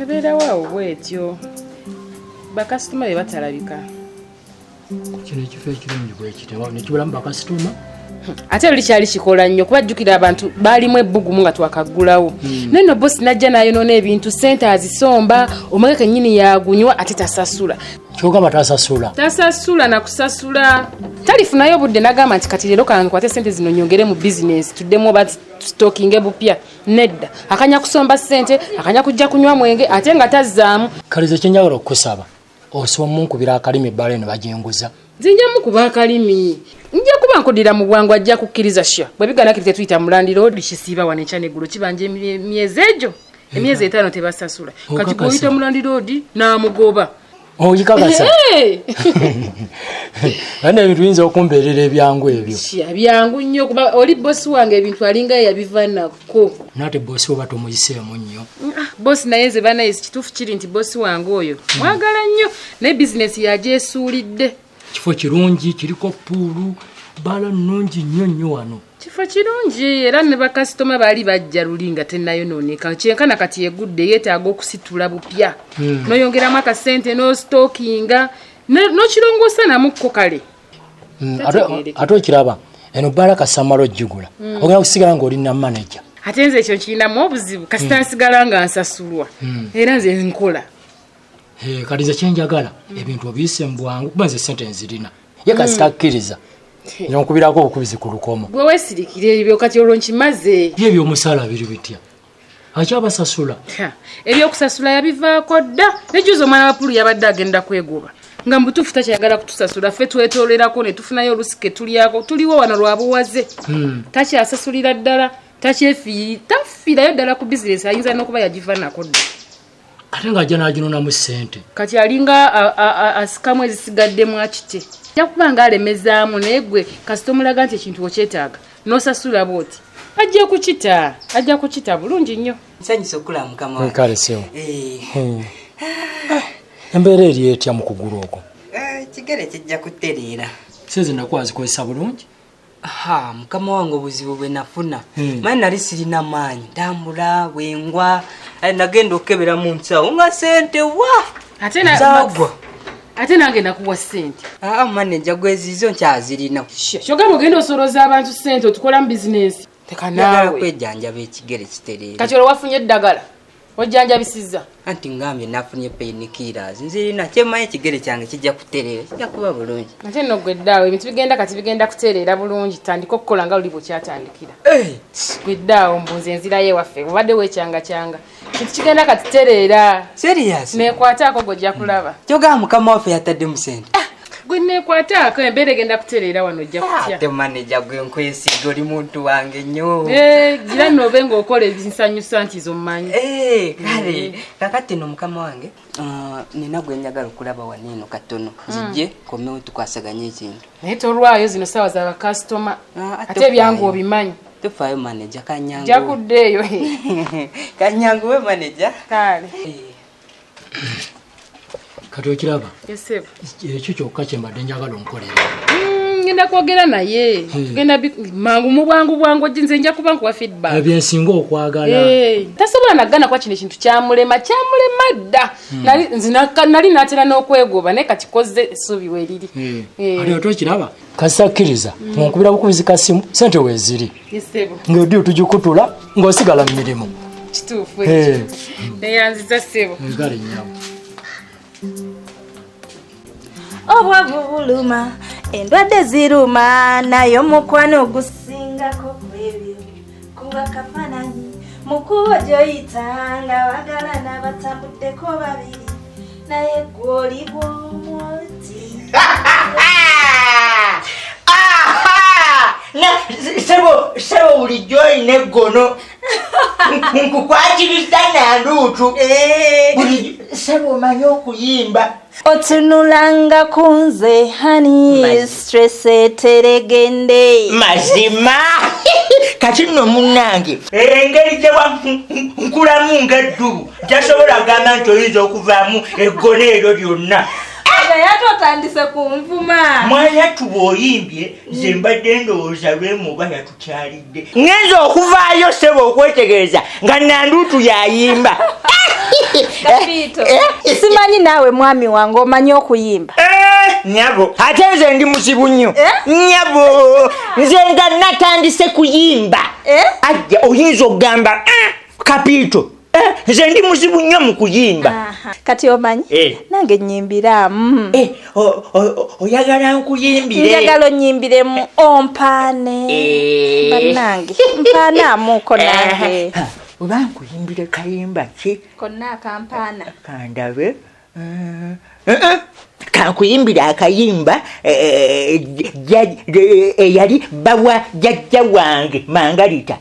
Ebeera waawo bwetyo. Bakasitoma be batalabika. Kino ekifo ekirungi bwe kitema ne kibulamu bakasitoma. Ate oli kyali kikola nnyo kubajjukira abantu baalimu ebbugumu nga twakaggulawo. Nno bosi najja n'ayonoona ebintu ssente azisomba omwaka kennyini yagunywa ate tasasula. Kyogamba tasasula. Tasasula na kusasula. Talifunayo budde n'agamba nti kati leero kankwate ssente zino nyongere mu bizinesi tuddemu oba stocking bupya. Nedda akanya kusomba ssente akanya kujja kunywa mwenge ate nga tazzaamu. Kalize kyenjagala okusaba osoma munkubira akalimi ebbala eno bajenguza. Zinjamu kuba akalimi. Nja kuba nkodira mu bwangu ajja kukkiriza sha. Bwe bigana kiri tetuyita mulandi road kisiiba wane chane gulo kibanje emyezi egyo. Emyezi 5 tebasasula. Kati kuyita mulandi road n'amugoba. Yikagasa. Ane ebintu binza okumbeerera ebyangu ebyo. Sha byangu nnyo kuba oli boss wange ebintu alinga yabivanako. Nate boss oba tomuyiseemu nnyo. Boss naye ze bana kituufu kiri nti boss wange oyo. Mwagala nnyo ne business yajesuulidde. Kifo kirungi kiriko puulu bala nnungi nnyo wano. Kifo kirungi era ne bakasitoma baali bajja lulinga tennayonooneka kyenkana kati yegudde yeetaaga okusitula bupya noyongeramu akasente no stockinga n'okirongoosa namukko kale. Ate okiraba eno bala kasamalo jjugula ogenda kusigala ng'oli na manager. Ate nze ekyo kirinamu obuzibu kasita nsigala nga nsasulwa era nze nkola. Kati nze kyenjagala ebintu obiyise mu bwangu kuba nze ssente nzirina ye kasita akkiriza nyonkubirako obukubizi ku lukomo. Gwe weesirikire ebyo kati olwo nkimaze. Byebyo omusaala biri bitya akyabasasula. Ebyokusasula yabivaako dda nejuza omwana wa pulu yabadde agenda kwegoba nga mbutuufu takyagala kutusasula ffe twetoolerako ne tufunayo olusike tulyako tuliwo wano lwabuwaze. Takyasasulira ddala tafiirayo ddala ku bizinesi ayinza n'okuba yagivanako dda. Ate ng'ajja n'aginonamu ssente. Kati alinga asikamu ezisigaddemu akite. Ajja kuba ng'alemezaamu naye gwe kasita omulaga nti ekintu okyetaaga n'osasula bw'oti ajja kukita bulungi nnyo. Nsanyusa okula mukama wange. Kale sewo. Embeera eri etya mu kugulu okwo? Kigere kijja kutereera. Seze nakuwa zikozesa bulungi? Mukama wange obuzibu bwe nafuna. Mani nali sirina maanyi. Ntambula bwengwa. Nagenda okebera mu nsawo nga ssente wa. Ate nange nakuwa ssente. Manager gwezizo nkyazirina. Kyogamba ogenda osoloza abantu ssente otukola mu bizinesi. Teka naawe. Kwejjanjaba ekigere kitereera. Kati olwo wafunye eddagala. Ojjanjabisizza. Anti ngambye nafunye painkillers. Nzirina kyemmanyi ekigere kyange kijja kutereera. Kijja kuba bulungi. Ate nno ggwe ddaawo ebintu bigenda kutereera bulungi tandika okukola nga luli bwekyatandikira. Ggwe ddaawo mbuuze enzirayo ewaffe obadde weekyanga. Kintu kigenda katitereera. Serious? Neekwataako gojja kulaba. Kyogamba mukama waffe yatadde mu ssente. Gwe neekwataako embeera egenda kutereera wano ojja kutya. Ate manager gwe nkwesiga oli muntu wange nnyo. Gira noobe ng'okola ebinsanyusa nti zommanyi. Kale kakati no mukama wange nina gwe njagala okulaba wano eno katono zijje komewo tukwasaganye ekintu. Naye tolwayo zino ssaawa za bakasitoma ate ebyangu obimanyi. Tufaayo manager Kanyango. Jakuddeeyo. Kanyango we manager. Kale. Kati okiraba? Yesebo. Ekyo kyokka kyembadde njagala onkolera. Ngenda kwogera naye. Genda mangu mu bwangu nze nja kuba nkuwa feedback. Ebyensinga okwagala. Tasobola nagana kwa kino ekintu kyamulema dda. Nali natera n'okwegoba naye kati koze essuubi weeriri. Ali otokiraba? Kasakkiriza nkubira bukubizi ka simu ssente weeziri. Yesebo. Ng'odi otugikuttula ng'osigala mu mirimu. Kituufu ekyo. Neyanziza ssebo. Ngale nnyabo. Obwavu buluma endwadde ziruma nayo mukwano gusingako kwebyo kuba kafananyi mukubo gyoyitanga wagala n'abatambuddeko babiri naye gwoli bw'omuti. Sebo bulijjo olina eggono nkukwatiriza nanduutu sebo omanyi okuyimba. Otunulanga kunze hani stress eteregende. Mazima kati nno munnange engeri gye wankulamu ng'eddubu tasobola gamba nti oyinza okuvaamu eggono eryo lyonna. Yatotandise kunvuma. Mwanya tuba oyimbye nze mbadde ndowooza lwemuba yatukyalidde. Ngenza okuvaayo ssebo okwetegereza nga nanduutu yayimba. Kapito. Simanyi nawe mwami wange omanyi okuyimba. Nyabo. Ate nze ndi musibu nnyo. Nyabo. Nze nga natandise kuyimba. Ajja oyinza okugamba Kapito. Nze ndi musibu nnyo mu kuyimba. Kati omanyi? Nange nyimbiramu. Oyagala nkuyimbire? Njagala onnyimbiremu ompaane. Bannange mpaanaamuuko nange. Oba nkuyimbire kayimba ki? Konna akampaana. Kandabe. Kankuyimbire akayimba eyali bawa jjajja wange Mangalita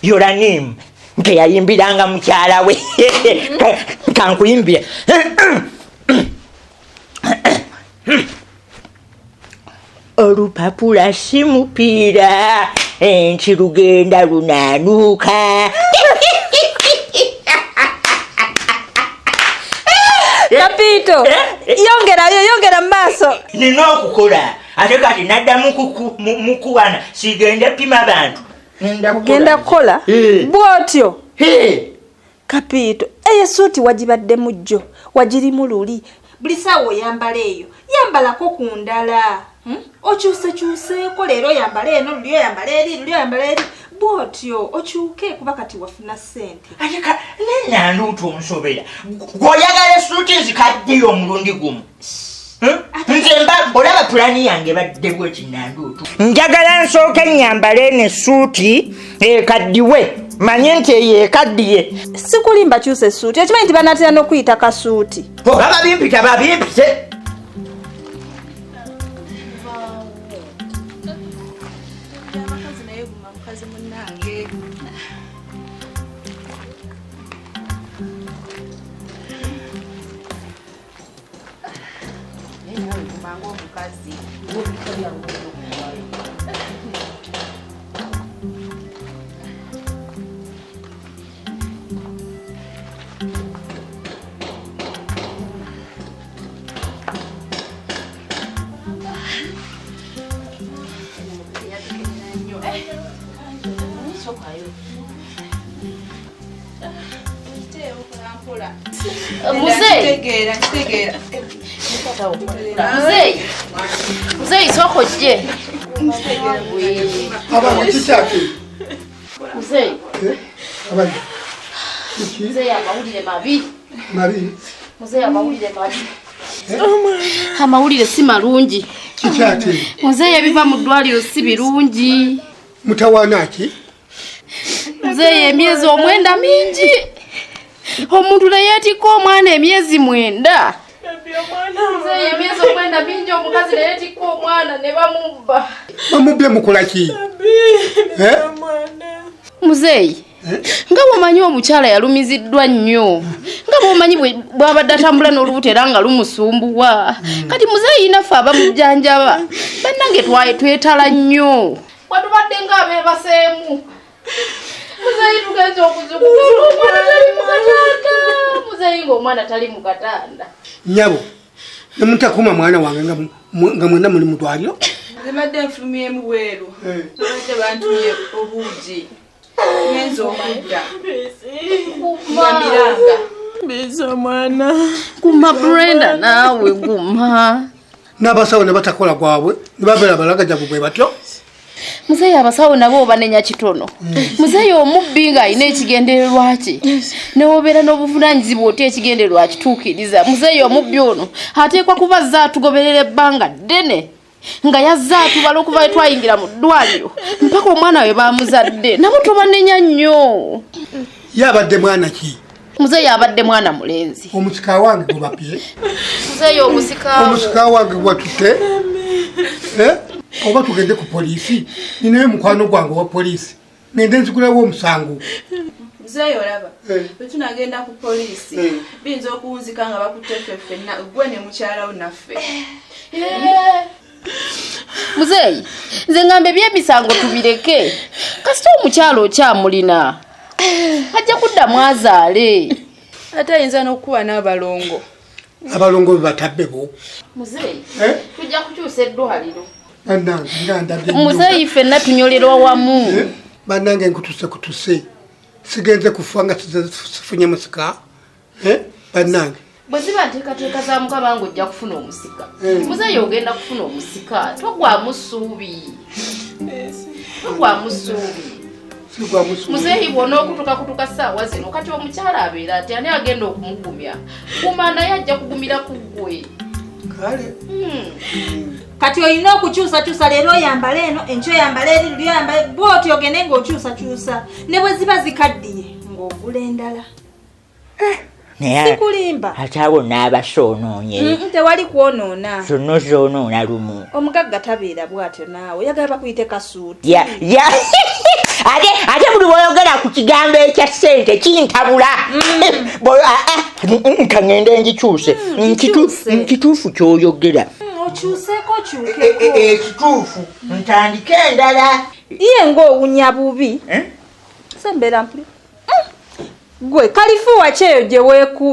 Yoranim nke yayimbiranga mukyala we. Kankuyimbire. Olupapula si mupiira enki lugenda lunaanuuka. Kapito, yongera maaso. Nina okukola ate kati naddamu mukuwana sigende pima abantu. Ogenda kukola bw'otyo. Kapito, eyo suuti wagibadde mujjo wagirimu luli buli ssaawa oyambala eyo yambalako ku ndala. Okyusekyuseeko leero oyambala eno luli oyambala eri luli oyambala eri bw'otyo okyuke kuba kati wafuna ssente. Ate nenanduutu onsobera gw'oyagala essuuti nzikaddeyo omulundi gumu. Nze mba olaba pulani yange badde bweki nanduutu. Njagala nsooke nyambale eno essuuti ekaddiwe manye nti eyo ekaddiye. Sikulimba kyusa essuuti ekimanyi nti banatera n'okuyita kasuuti. Babimpita babimpise. Muzei soko je. Abantu kichake. Muzei. Abantu. Muzei amawulire mabi. Mabi. Muzei amawulire mabi. Amawulire si malungi. Kichake. Muzei ebiva mu ddwaliro si birungi. Mutawana ki? Muzei emyezi omwenda mingi. Omuntu nayeetika omwana emyezi 9. Muzei emyezi omwenda mingi omukazi nayeetika omwana ne bamubba. Bamubbe mukola ki? Muzei. Nga bwomanyi omukyala yalumiziddwa nnyo. Nga bwomanyi bw'abadde atambula n'olubuto era nga lumusumbuwa. Kati muzei naffe abamujjanjaba. Bannange twetala nnyo. Watubadde ng'abeebaseemu. Muzei tugenze okuzukuka omwana tali mu katanda. Muzei ng'omwana tali mu katanda. Nyabo. Nemutakuma mwana wange nga mwena muli mu ddwaliro. Zibadde nfulumyemu bweru. Babadde bantumye obuugi. Kenzo okudda. Miranga. Biza mwana. Guma Brenda nawe guma. N'abasawo ne batakola gwabwe ne babeera balagajavu bwe batyo. Muzei abasawo nabo banenya kitono. Muzei omubbi nga alina ekigendererwa ki. Ne obeera n'obuvunaanyizibwa oti ekigendererwa kituukiriza. Muzei omubbi ono ateekwa kuba azza atugoberera ebbanga ddene. Nga yazza atubala okuva twayingira mu ddwaliro mpaka omwana we baamuzadde nabo tubanenya nnyo. Yabadde mwana ki? Muzei abadde mwana mulenzi. Omusika wange gubapye. Muzei omusika wange gwatutte. Oba tugende ku poliisi ninaye mukwano gwange wa poliisi ngende nzigulawo omusango. Muzei olaba bwe tunagenda ku poliisi biyinza okuwunzika nga bakutte ffenna gwe ne mukyalawo naffe. Muzei nze ngambe by'emisango tubireke kasita omukyalo okyamulina ajja kuddamu azaale. Ate ayinza n'okuba n'abalongo. Abalongo be batabbebo. Muzei tujja kukyusa eddwaliro. Muzei ffenna tunyolerwa wamu. Bannange nkutuse sigenze kufa nga sifunye musika. bannange bwe ziba nteekateeka za mukama ng'ojja kufuna omusika muzeeyo ogenda kufuna omusika togwamu ssuubi muzeeyi bwona okutukakutuka ssaawa zino kati omukyala abeera ati ani agenda okumugumya kuma naye ajja kugumira ku ggwe kale kati olina okukyusakyusa leero oyambala eno enkyo oyambala eri luli oyambala bwoti ogende ng'okyusakyusa ne bwe ziba zikaddiye ng'ogula endala sikulimba ate abo n'abasoonoonye tewali kwonoona zonna zoonoona lumu omugagga tabeera bw'atyo naawe yagala bakuyite kasuuti ate buli bw'oyogera ku kigambo ekya ssente kintabula kaŋŋende ngikyuse nkituufu ky'oyogera okyuseeko kyukeko ekituufu ntandike endala iye ng'owunya bubi sembeera mpuli gwe kalifuuwa kyeyo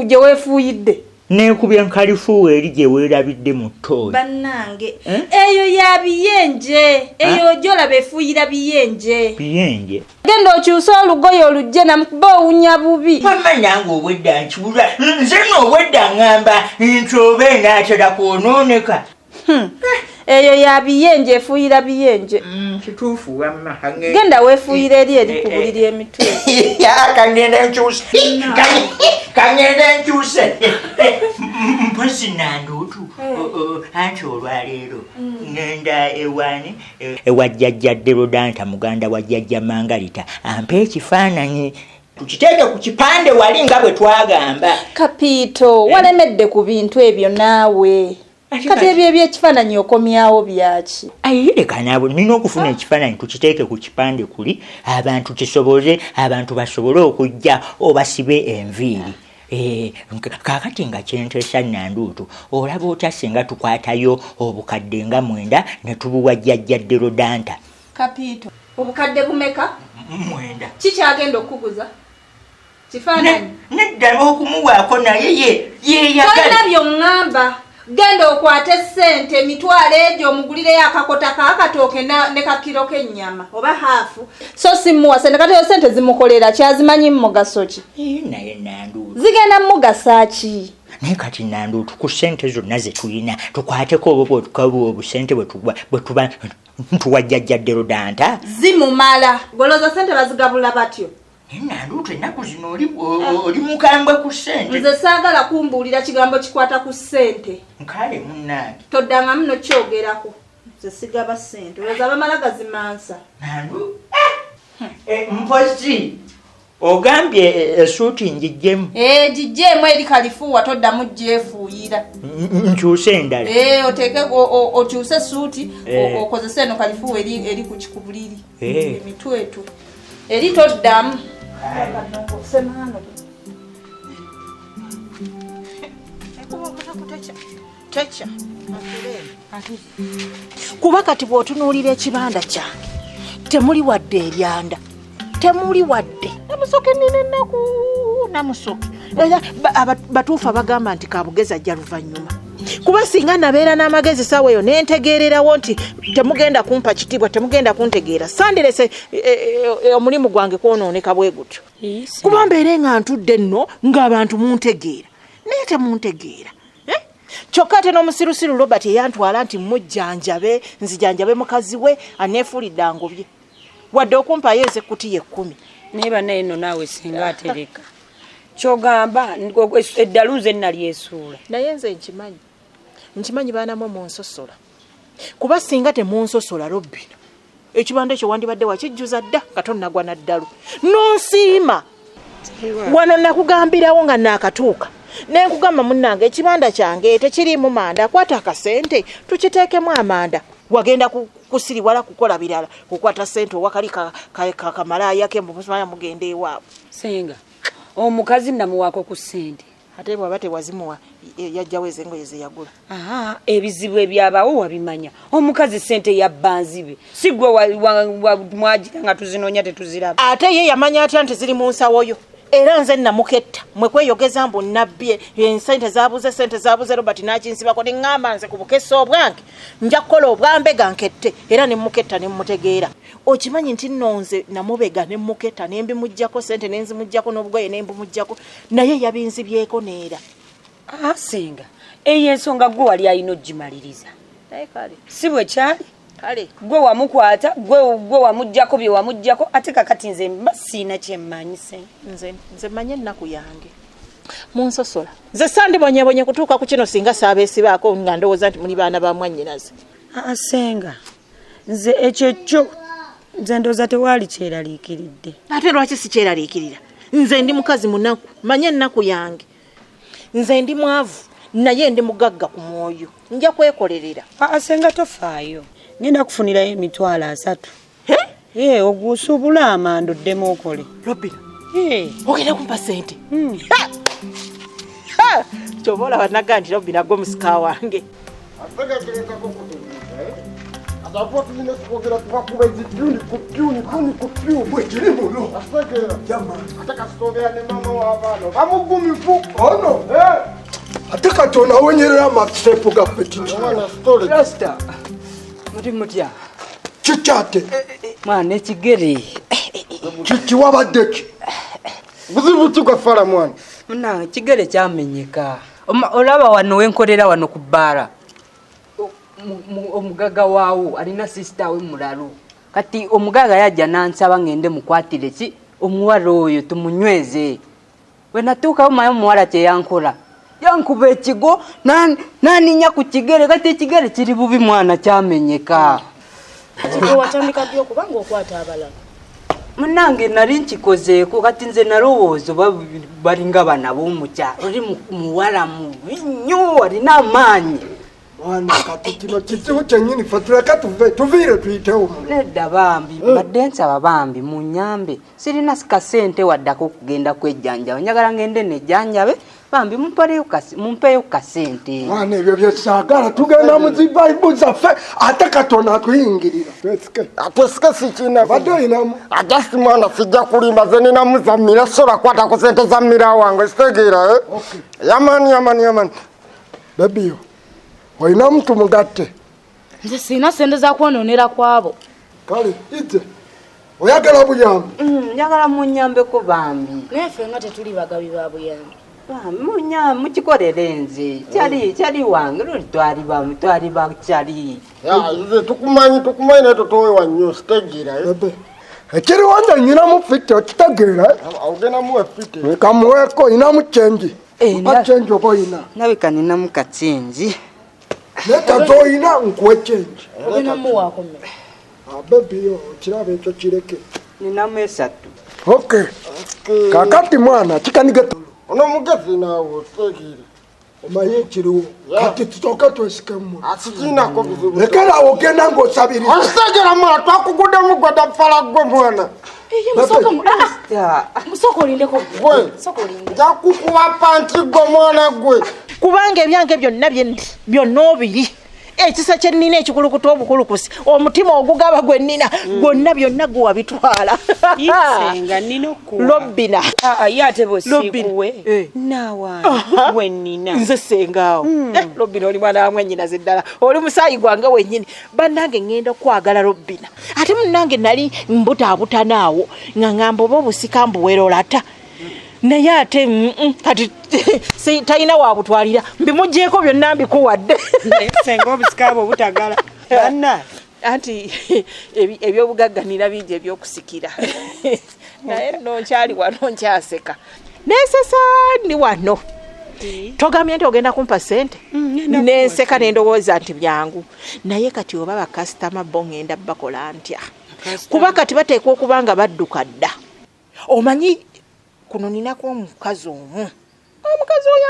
gye weefuuyidde neekubya nkalifuuwa eri gye weerabidde mu ttooyi bannange eyo ya biyenje eyo gyolaba efuuyira biyenje genda okyusa olugoye olujje namukuba owunya bubi pamanya nga obwedda nkiwula nze n'obwedda ŋŋamba nti oba enaatera kwonooneka eyo ya biyenje efuuyira biyenje kituufu wamma genda weefuuyira eri ku buliri emitwe kaŋŋende nkyuse mpozi nanduutu anti olwaleero ŋŋenda ewani ewa jjajja Derodanta muganda wa jjajja Mangalita ampa ekifaananyi tukiteeke ku kipande wali nga bwe twagamba Kapiito walemedde ku bintu ebyo naawe kati ebyo ebyekifaananyi okomyawo byaki leka naabo nina okufuna ekifaananyi tukiteeke ku kipande kuli abantu kisobole abantu basobole okujja obasibe enviiri kaakati nga kyenteesa Nanduutu olaba otya singa tukwatayo obukadde nga 9 ne tubuwa jjajja Derodanta Kapiito obukadde bumeka 9 kikyagenda okukuguza kifaananyi nedda okumuwaako naye yeyagala tolina by'oŋŋamba genda okwate ssente emitwalo egyo omugulireyo akakota kaakatooke ne kakiro k'ennyama oba haafu so simuwa sente kati eyo ssente zimukolera kyazimanyi mu mugaso ki naye Nanduutu zigenda mu mugasa ki naye kati Nanduutu ku ssente zonna ze tulina tukwateko obusente bwe tuba ntuwa jjajja Derodanta zimumala goloza ssente bazigabula batyo Nanduutu ennaku zino oli mukambwe ku ssente nze saagala kumbuulira kigambo kikwata ku ssente nkale munnange toddanga muno kyogerako nze sigaba ssente olowooza abamala gazimansa Nandu mpozi ogambye esuuti ngijjemu gijjeemu eri kalifuuwa toddamu gyefuuyira nkyuse endala oteeke okyuse suuti okozese eno kalifuuwa eri ku kikubuliri emitwetu eri toddamu kuba kati bw'otunuulira ekibanda kyange temuli wadde eryanda temuli wadde namusoke nina ennaku namusoke batuufu abagamba nti kabugezi ajja luvannyuma kuba singa nabeera n'amagezi saawa eyo nentegeererawo nti temugenda kumpa kitiibwa temugenda kuntegeera sandirese omulimu gwange kwonooneka bwe gutyo kuba mbeere nga ntudde nno ng'abantu muntegeera naye temuntegeera kyokka ate n'omusirusiru Robert eyantwala nti mujjanjabe nzijanjabe mukazi we aneefuulidde angobye wadde okumpayo ezekutiya 10 naye bannaye nno naawe singa atereka kyogamba eddaluuze nalyesuula naye nze nkimanyi baanamwe munsosola kuba singa temunsosola Robino ekibanda ekyo wandibadde wakijjuza dda katonnagwa naddalu nonsiima wano nakugambirawo nga naakatuuka nenkugamba munnange ekibanda kyange tekiriimu manda kwata akasente tukiteekemu amanda wagenda kusiriwala kukola birala kukwata sente owakali kakamalaaya kembumanya mugende ewaabwe senga omukazi namuwaako ku ssente ate bwaba tewazimuwa yajjawo ezengoye ze yagula ebizibu ebyabawo wabimanya omukazi ssente yabbanzibe si gwe mwagira nga tuzinoonya tetuziraba ate ye yamanya atya nti ziri mu nsawoyo era nze namuketta mwe kweyogeza mbu nabbye sente zaabuze Robert n'akinsibako ne ŋŋamba nze ku bukesa obwange nja kukola obwambe gankette era ne muketta ne mutegeera okimanyi nti nno nze namubega ne muketta ne mbimuggyako sente ne nzimuggyako n'obugoye ne mbimuggyako naye yabinzibyeko neera Senga eyo ensonga gwe wali alina ogimaliriza naye kale si bwe kyali kale gwe wamukwata gwe wamuggyako bye wamuggyako ate kakati nze mba siina kyemmanyi Senga nze manye ennaku yange munsosola nze sandibonyebonye kutuuka ku kino singa saabeesibaako nga ndowooza nti muli baana ba mwannyinaze Senga nze ekyo kyo nze ndowooza tewaali kyeraliikiridde ate lwaki si kyeraliikirira nze ndi mukazi munaku manye ennaku yange nze ndi mwavu naye ndi mugagga ku mwoyo nja kwekolerera Senga tofaayo ngenda kufunirayo emitwalo 3 ogusuubula amanda oddemu okole Robina ogenda kumpa sente kyoba olaba naga nti Robina gwe musika wange ate kati onawonyerera amasefu gaffe Rasta mutya kikyate mwana ekigere kikiwabadde ki buzibu ki gwafala mwana muna ekigere kyamenyeka olaba wano wenkolera wano ku bbaala omugaga waawo alina sisita we mulalu kati omugaga yajja nansaba ngende mukwatire ki omuwala oyo tumunyweze we natuukawo maye omuwala kyeyankola yankuba ekigo naninya ku kigere kati ekigere kiri bubi mwana kyamenyeka watandika ddi okubanga okwata abalala munange nali nkikozeeko kati nze nalowooza balinga bana b'omukyalo oli muwala mubi nnyo alina amaanyi mwana kati kino kizibu kyennyini ffe tuleka tuviire tuyitewo nedda bambi badde nsaba bambi munyambe sirina kasente waddako okugenda kwejjanjaba njagala ngende nejjanjabe bambi mumpeyo kasente mwana ebyo byesaagala tugenda mu zibaibu zaffe ate Katonda atuyingirira twesike sikina badde oyinamu ajasti mwana sijja kulimba ze ninamuzamira sola kwata ku sente za mmira wange sitegeera yamani bebiyo oyina muntu mugatte nze siina sente za kwonoonera kwabo kale ite oyagala buyambi njagala munyambeko bambi naye ffe nga tetuli bagabi ba buyambi mukikolere nze kyali wange luli twali bakyali nze tukumanyi naye totowewa nnyo sitegeera ekiriwo nze nyinamu fiti okitegeera ogenamu efiti kamuweeko oyinamu kyenji kyenji oba oyina nabeka ninamu katyenji naye kazi oyina nkuwe kyenji ogenamuwaako mme bebiyo kiraba ekyo kireke ninamu 3 okay kakati mwana kikanigeta ono mugezi naawe otegeere omaye ekiriwo kati tutoke twesikemu asikinako buzibu lekerawo ogenda ng'osabiriza ositegeera mwana twakuguddemu gwada fala gwe mwana musooka olindeko nja kukuba panti gwe mwana gwe kubanga ebyange byonna obiri ekisa kyennina ekikulukuta obukulukusi omutima ogugaba gwe nnina gwonna byonna gwe wabitwala Senga nina okuwa Robina ye ate bwesikuwe nawa gwe nnina nze sengaawo Robina oli mwana wa mwennyinaze ddala oli musaayi gwange wennyini bannange ŋŋenda okwagala Robina ate munnange nali mbutaabutanaawo nga ŋŋamba oba obusika mbuwerolata naye ate kati talina wabutwalira mbimugjeeko byonna mbikuwadde Senga obusika abo butagala banna anti ebyobugagganira bingi ebyokusikira naye nonkyali wano nkyaseka nesesa ndi wano togambye nti ogenda kumpa sente nenseka nendowooza nti byangu naye kati oba bakasitama bo ngenda bakola ntya kuba kati bateekwa okuba nga badduka dda omanyi kuno ninako omukazi omu omukazi oyo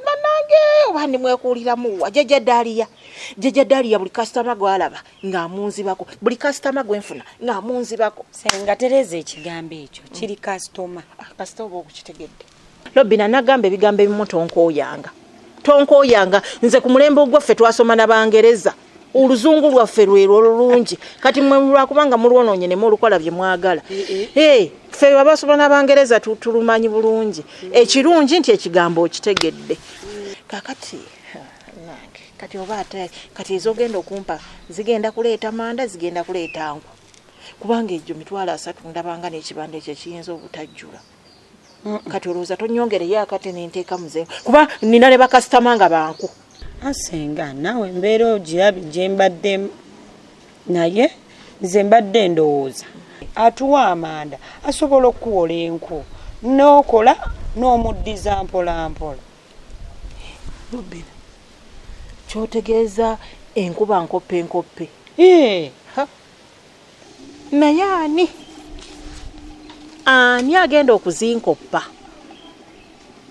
bannange oba ndimwekuuliramu wa jjajja Daliya buli kasitama gwalaba ng'amunzibako buli kasitama gwenfuna ng'amunzibako Senga tereza ekigambo ekyo kiri kasitoma oba okukitegedde Robina nagamba ebigambo ebimu tonkooyanga nze ku mulembe ogwaffe twasoma n'Abangereza oluzungu lwaffe lwerwo olulungi kati mwe lwakubanga mulwonoonye ne mulukola bye mwagala Ffe babasobola n'Abangereza tulumanyi bulungi. Ekirungi nti ekigambo okitegedde. Kakati nange kati oba ate kati ezogenda okumpa zigenda kuleeta manda zigenda kuleeta nku. Kubanga ejjo mitwalo 3 ndabanga n'ekibanda ekyo kiyinza obutajjula. Kati olowooza tonyongereyo akate n'enteeka muze kuba nina ne bakasitama nga banku. Asenga nawe mbeera ogirabye gye mbadde naye nze mbadde ndowooza atuwa amanda asobola okuwola enku n'okola n'omuddiza mpolampola. Bobi kyotegeeza enkuba nkoppe. Naye ani agenda okuzinkoppa?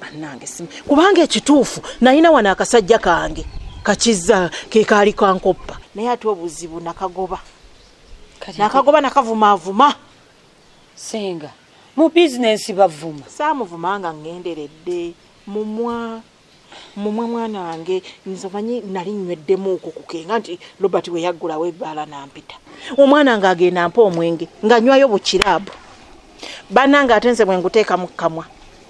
Bannange simu kubanga ekituufu nalina wano akasajja kange kakizza ke kaali kankoppa naye ate obuzibu nakagoba nakavumaavuma. Senga mu bizinesi bavuma saamuvuma nga ngenderedde mumwa mwana wange nzomanyi nali nywedemu okwo kukenga nti Robert we yaggulawo ebbaala nampita omwana nga agenda mpa omwenge nga nywayo bukiraabu bannange ate nze bwe nguteeka mu kamwa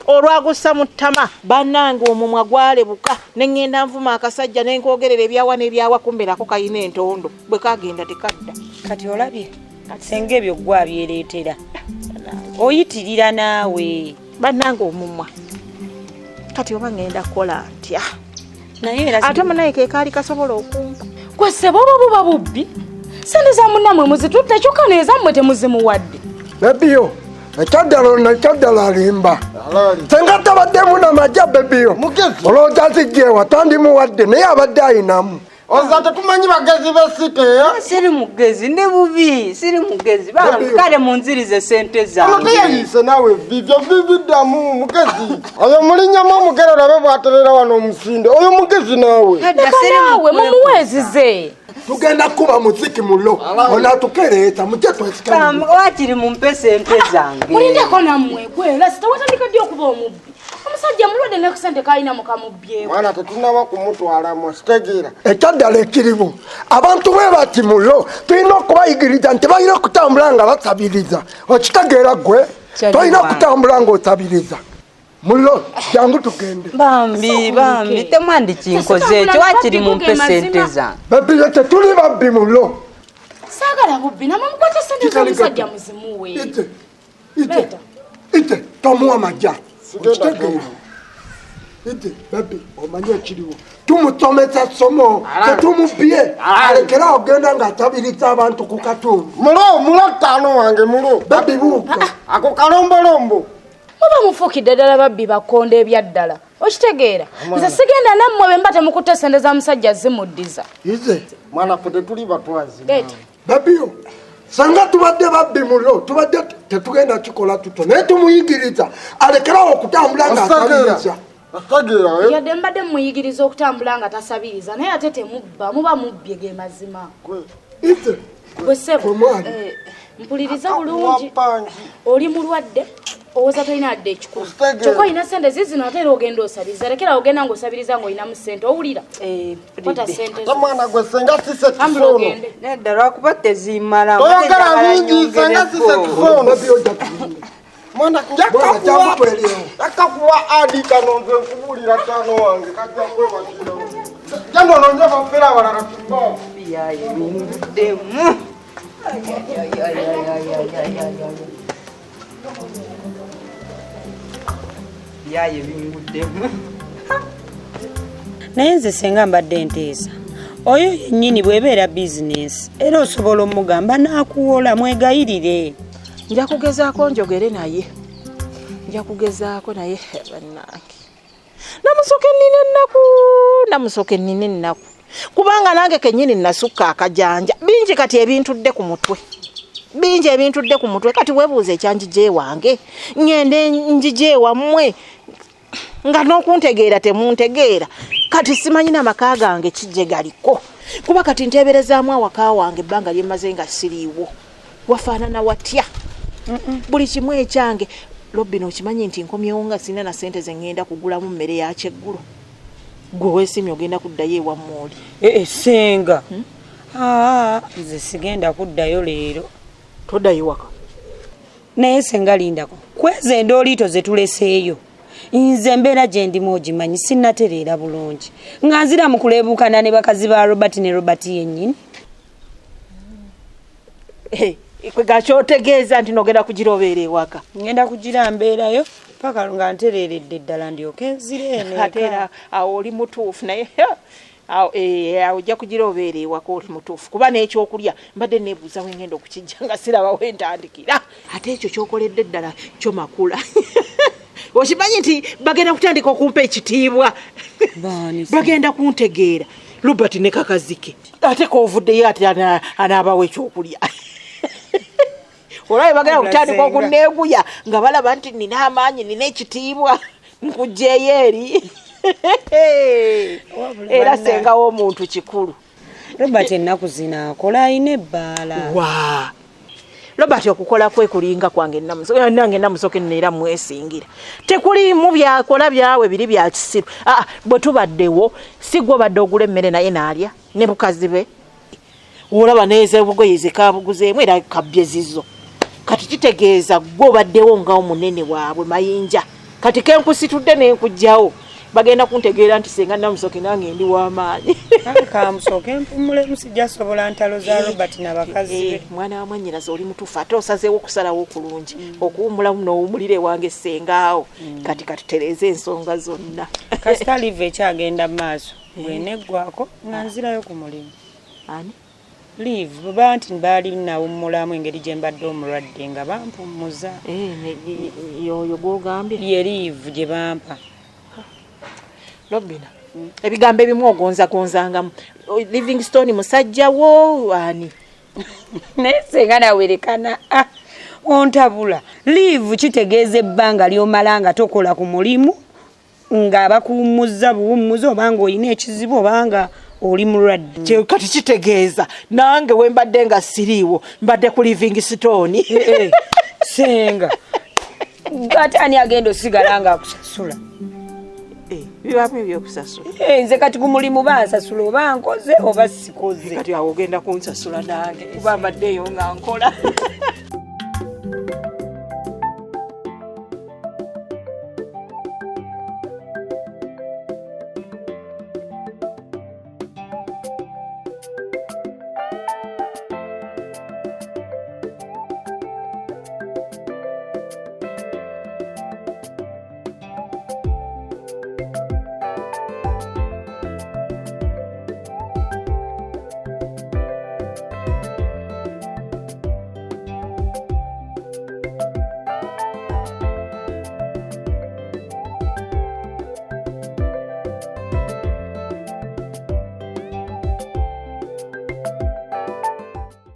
olwagussa mu ttama bannange omumwa gwalebuka ne ngenda nvuma akasajja ne nkogerera ebyawa n'ebyawa kumberako kayina entondo bwe kagenda tekadda. Kati olabye senga ebyo gwa byereetera oyitirira naawe bannange omumwa kati oba ngenda kukola ntya naye ate munaye ke kaali kasobola okumpa kwese boba buba bubbi sente za munnamwe muzitutte kyokka neezammwe temuzimuwadde. Bebiyo ekyadala alimba senga tabaddemu namajja bebiyo olowooza zijjeewa tandimuwadde naye abadde ayinamu. Oza tetumanyi bagezi b'esite siri mugezi ndi bubi siri mugezi kale munzirize sente zange teyayise nawe vivyo vividdamu mugezi oyo mulinnyamu omugere olabe bwaterera wano omusinde oyo mugezi naawe naawe mumuweezize tugenda kuba muziki mulo onatukereeta mujje twesika wakiri mumpe sente zange mulindeko nammwe gwera sitawatandika ddi okuba omubbi omusajja mulwadde nekusente kalina mukamubbyewo mwana tetunaba kumutwalamu sitegeera ekyaddala ekirimu abantu bwe bati mulo tulina okubayigiriza nti balina okutambula nga basabiriza okitegeera gwe tolina okutambula ng'osabiriza mulo jangu tugende bambi temwandi kinkoze ekyo wakiri mumpe sente zange bebiyo tetuli babbi mulo saagala bubbi namwe mukwate sente z'omusajja muzimuwe ite tomuwa majja okitegeera ite bebi omanye ekiriwo tumusomesa somo tetumubye alekera ogenda ng'asabiriza abantu ku katundu mulo ttaano wange mulo bebi buuko ako kalombolombo muba mufuukidde ddala babbi bakonde ebyaddala okitegeera nze sigenda nammwe bwe mba temukutte sente za musajja zimuddiza ize mwana ffe tetuli batwazi bebiyo sanga tubadde babbi mulo tubadde tetugenda kikola tuto naye tumuyigiriza alekerawo okutambula ng'asabiriza yadde mbadde mumuyigiriza okutambula nga tasabiriza naye ate temubba muba mubbye ge mazima bwe ssebo mpuliriza bulungi oli mulwadde owooza tolina adde ekikulu kyokka olina sente zizino ate era ogenda osabiriza lekera ogenda ng'osabiriza ng'olinamu sente owulira kwata sente mwana gwe senga sise kisono nedda lwakuba tezimala toyogera bingi senga sise kisono mwana njakakuwa adi kano nze nkubulira ttaano wange kajja kwebakira jandono nje bafera abalala kimbawo yaye binguddemu yaye binguddemu naye nze senga mbadde nteesa oyo yennyini bw'ebeera bizinesi era osobola omugamba n'akuwola mwegayirire. Nja kugezaako njogere naye bannange namusoke nnine ennaku kubanga nange kennyini nasukka akajanja bingi kati ebintudde ku mutwe kati weebuuza ekyanjije wange ngende njije wammwe nga n'okuntegeera temuntegeera kati simanyina maka gange kijje galiko kuba kati nteeberezaamu awaka wange ebbanga lyemaze nga siriiwo wafaanana watya buli kimu ekyange Robbi n'okimanyi nti nkomyewo nga sina na sente ze ngenda kugulamu mmere ya kyeggulo gwe weesimye ogenda kuddayo ewammwe oli senga nze sigenda kuddayo leero. Toddayo waka naye senga lindako kweze endooliito ze tuleseeyo nze mbeera gye ndimu ogimanyi sinnatereera bulungi nga nzira mu kuleebukana ne bakazi ba Robert ne Robert yennyini gakyotegeeza nti nogenda kugirobeera ewaka ngenda kugira mbeerayo paka nga ntereeredde ddala ndyoke nzire ate era awo oli mutuufu naye awo ojja kugirobeera ewaka oli mutuufu kuba n'ekyokulya mbadde neebuuza wengenda okukijja nga siraba wentandikira ate ekyo kyokoledde ddala kyo makula okimanyi nti bagenda kutandika okumpa ekitiibwa bagenda kuntegeera Robert ne kakazike ate koovuddeyo ate anaabawo ekyokulya olwaye bagenda kutandika okuneeguya nga balaba nti nina amaanyi nina ekitiibwa nkugjeeyo eri era sengawo omuntu kikulu Robert ennaku zino akola ayina ebbaala wa Robert okukola kwe kulinga kwange nange namusoke neera mwesingira tekulimu byakola byawe biri bya kisiru bwe tubaddewo si gwe badde ogula emmere naye naalya ne bukazi be olaba neeze obugoye zekabuguzeemu era kabbye zizo kati kitegeeza gwe obaddewo nga omunene waabwe mayinja kati kenkusitudde nenkujjawo bagenda kuntegeera nti senga namusoke nange ndi w'amaanyi kamusoke mpumule musijja sobola ntalo za Robert n'abakazi be mwana wa mwannyinaze oli mutuufu ate osazeewo okusalawo okulungi okuwumulamu n'owumulire wange sengaawo kati katutereeze ensonga zonna kasita live ekyagenda mu maaso bweneggwako nga nzirayo ku mulimu ani live baba nti baali nawummulamu engeri gye mbadde omulwadde nga bampummuza yoyo gwogambye ye live gye bampa Robina ebigambo ebimu ogonzagonzangamu Livingstone musajja wo ani naye senga nawerekana ontabula live kitegeeza ebbanga ly'omala nga tokola ku mulimu nga bakuwummuza buwummuza obanga olina ekizibu obanga oli mulwadde kati kitegeeza nange we mbadde nga siriiwo mbadde ku Livingstone senga ate ani agenda osigala nga akusasula bibamu ebyokusasula nze kati ku mulimu bansasula oba nkoze oba sikoze kati awo ogenda kunsasula nange kuba mbaddeeyo nga nkola